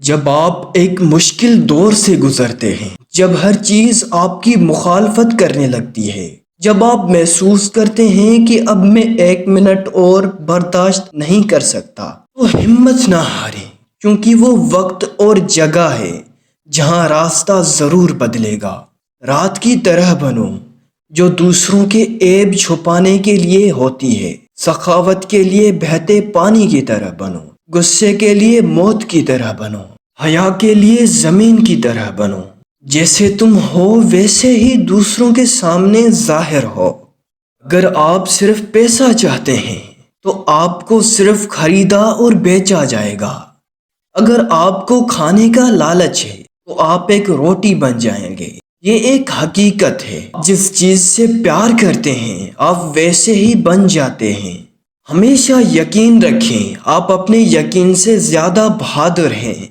جب آپ ایک مشکل دور سے گزرتے ہیں، جب ہر چیز آپ کی مخالفت کرنے لگتی ہے، جب آپ محسوس کرتے ہیں کہ اب میں 1 منٹ اور برداشت نہیں کر سکتا، تو ہمت نہ ہاریں، کیونکہ وہ وقت اور جگہ ہے جہاں راستہ ضرور بدلے گا۔ رات کی طرح بنو جو دوسروں کے عیب چھپانے کے لیے ہوتی ہے، سخاوت کے لیے بہتے پانی کی طرح بنو، غصے کے لیے موت کی طرح بنو، حیا کے لیے زمین کی طرح بنو۔ جیسے تم ہو ویسے ہی دوسروں کے سامنے ظاہر ہو۔ اگر آپ صرف پیسہ چاہتے ہیں تو آپ کو صرف خریدا اور بیچا جائے گا۔ اگر آپ کو کھانے کا لالچ ہے تو آپ ایک روٹی بن جائیں گے۔ یہ ایک حقیقت ہے، جس چیز سے پیار کرتے ہیں آپ ویسے ہی بن جاتے ہیں۔ ہمیشہ یقین رکھیں، آپ اپنے یقین سے زیادہ بہادر ہیں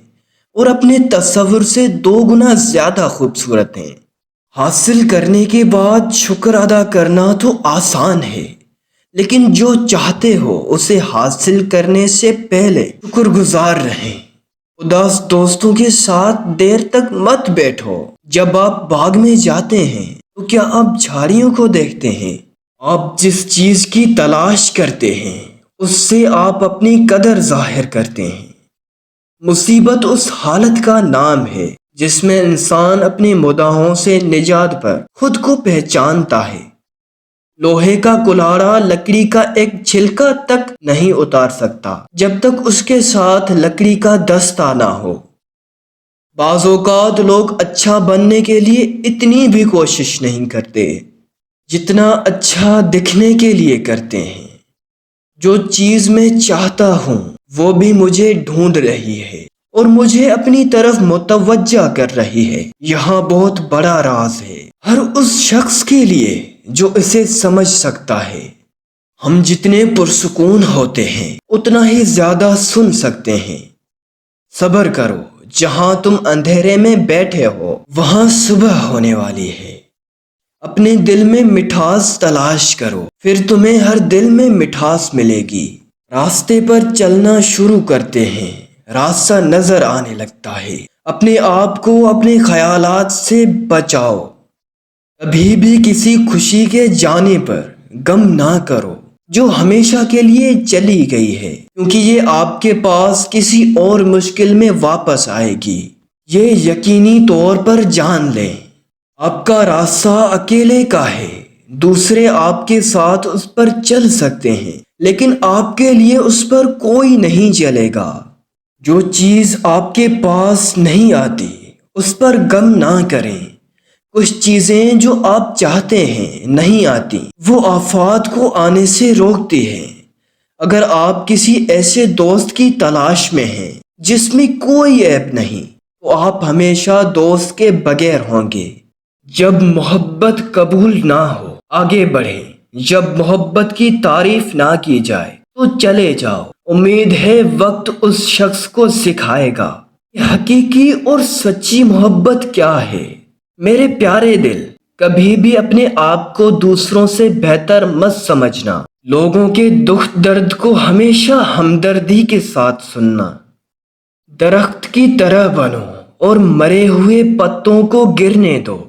اور اپنے تصور سے 2 گنا زیادہ خوبصورت ہیں۔ حاصل کرنے کے بعد شکر ادا کرنا تو آسان ہے، لیکن جو چاہتے ہو اسے حاصل کرنے سے پہلے شکر گزار رہیں۔ اداس دوستوں کے ساتھ دیر تک مت بیٹھو۔ جب آپ باغ میں جاتے ہیں تو کیا آپ جھاڑیوں کو دیکھتے ہیں؟ آپ جس چیز کی تلاش کرتے ہیں اس سے آپ اپنی قدر ظاہر کرتے ہیں۔ مصیبت اس حالت کا نام ہے جس میں انسان اپنے مداحوں سے نجات پر خود کو پہچانتا ہے۔ لوہے کا کلاڑا لکڑی کا ایک چھلکا تک نہیں اتار سکتا جب تک اس کے ساتھ لکڑی کا دستہ نہ ہو۔ بعض اوقات لوگ اچھا بننے کے لیے اتنی بھی کوشش نہیں کرتے جتنا اچھا دکھنے کے لیے کرتے ہیں۔ جو چیز میں چاہتا ہوں وہ بھی مجھے ڈھونڈ رہی ہے اور مجھے اپنی طرف متوجہ کر رہی ہے۔ یہاں بہت بڑا راز ہے ہر اس شخص کے لیے جو اسے سمجھ سکتا ہے۔ ہم جتنے پرسکون ہوتے ہیں اتنا ہی زیادہ سن سکتے ہیں۔ صبر کرو، جہاں تم اندھیرے میں بیٹھے ہو وہاں صبح ہونے والی ہے۔ اپنے دل میں مٹھاس تلاش کرو، پھر تمہیں ہر دل میں مٹھاس ملے گی۔ راستے پر چلنا شروع کرتے ہیں، راستہ نظر آنے لگتا ہے۔ اپنے آپ کو اپنے خیالات سے بچاؤ۔ کبھی بھی کسی خوشی کے جانے پر غم نہ کرو جو ہمیشہ کے لیے چلی گئی ہے، کیونکہ یہ آپ کے پاس کسی اور مشکل میں واپس آئے گی۔ یہ یقینی طور پر جان لیں، آپ کا راستہ اکیلے کا ہے۔ دوسرے آپ کے ساتھ اس پر چل سکتے ہیں، لیکن آپ کے لیے اس پر کوئی نہیں چلے گا۔ جو چیز آپ کے پاس نہیں آتی اس پر غم نہ کریں۔ کچھ چیزیں جو آپ چاہتے ہیں نہیں آتی، وہ آفات کو آنے سے روکتی ہیں۔ اگر آپ کسی ایسے دوست کی تلاش میں ہیں جس میں کوئی عیب نہیں، تو آپ ہمیشہ دوست کے بغیر ہوں گے۔ جب محبت قبول نہ ہو آگے بڑھیں، جب محبت کی تعریف نہ کی جائے تو چلے جاؤ۔ امید ہے وقت اس شخص کو سکھائے گا کہ حقیقی اور سچی محبت کیا ہے۔ میرے پیارے دل، کبھی بھی اپنے آپ کو دوسروں سے بہتر مت سمجھنا۔ لوگوں کے دکھ درد کو ہمیشہ ہمدردی کے ساتھ سننا۔ درخت کی طرح بنو اور مرے ہوئے پتوں کو گرنے دو۔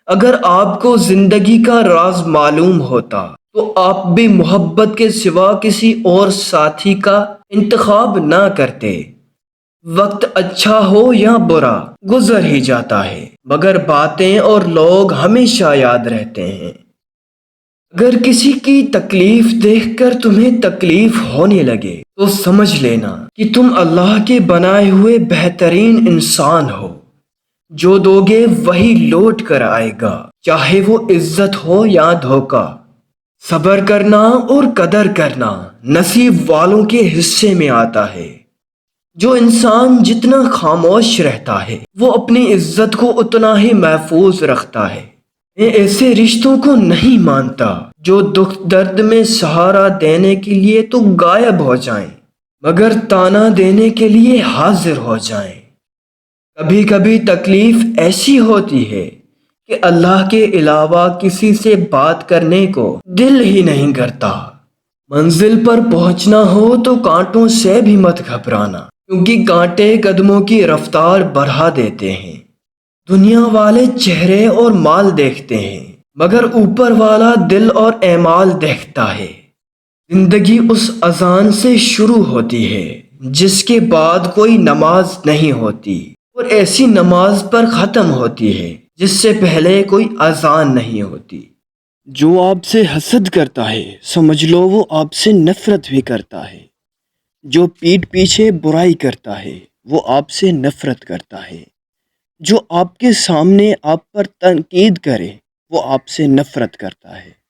اگر آپ کو زندگی کا راز معلوم ہوتا تو آپ بھی محبت کے سوا کسی اور ساتھی کا انتخاب نہ کرتے۔ وقت اچھا ہو یا برا گزر ہی جاتا ہے، مگر باتیں اور لوگ ہمیشہ یاد رہتے ہیں۔ اگر کسی کی تکلیف دیکھ کر تمہیں تکلیف ہونے لگے تو سمجھ لینا کہ تم اللہ کے بنائے ہوئے بہترین انسان ہو۔ جو دو گے وہی لوٹ کر آئے گا، چاہے وہ عزت ہو یا دھوکہ۔ صبر کرنا اور قدر کرنا نصیب والوں کے حصے میں آتا ہے۔ جو انسان جتنا خاموش رہتا ہے وہ اپنی عزت کو اتنا ہی محفوظ رکھتا ہے۔ میں ایسے رشتوں کو نہیں مانتا جو دکھ درد میں سہارا دینے کے لیے تو غائب ہو جائیں مگر تانا دینے کے لیے حاضر ہو جائیں۔ کبھی کبھی تکلیف ایسی ہوتی ہے کہ اللہ کے علاوہ کسی سے بات کرنے کو دل ہی نہیں کرتا۔ منزل پر پہنچنا ہو تو کانٹوں سے بھی مت گھبرانا، کیونکہ کانٹے قدموں کی رفتار بڑھا دیتے ہیں۔ دنیا والے چہرے اور مال دیکھتے ہیں، مگر اوپر والا دل اور اعمال دیکھتا ہے۔ زندگی اس اذان سے شروع ہوتی ہے جس کے بعد کوئی نماز نہیں ہوتی، اور ایسی نماز پر ختم ہوتی ہے جس سے پہلے کوئی اذان نہیں ہوتی۔ جو آپ سے حسد کرتا ہے سمجھ لو وہ آپ سے نفرت بھی کرتا ہے۔ جو پیٹھ پیچھے برائی کرتا ہے وہ آپ سے نفرت کرتا ہے۔ جو آپ کے سامنے آپ پر تنقید کرے وہ آپ سے نفرت کرتا ہے۔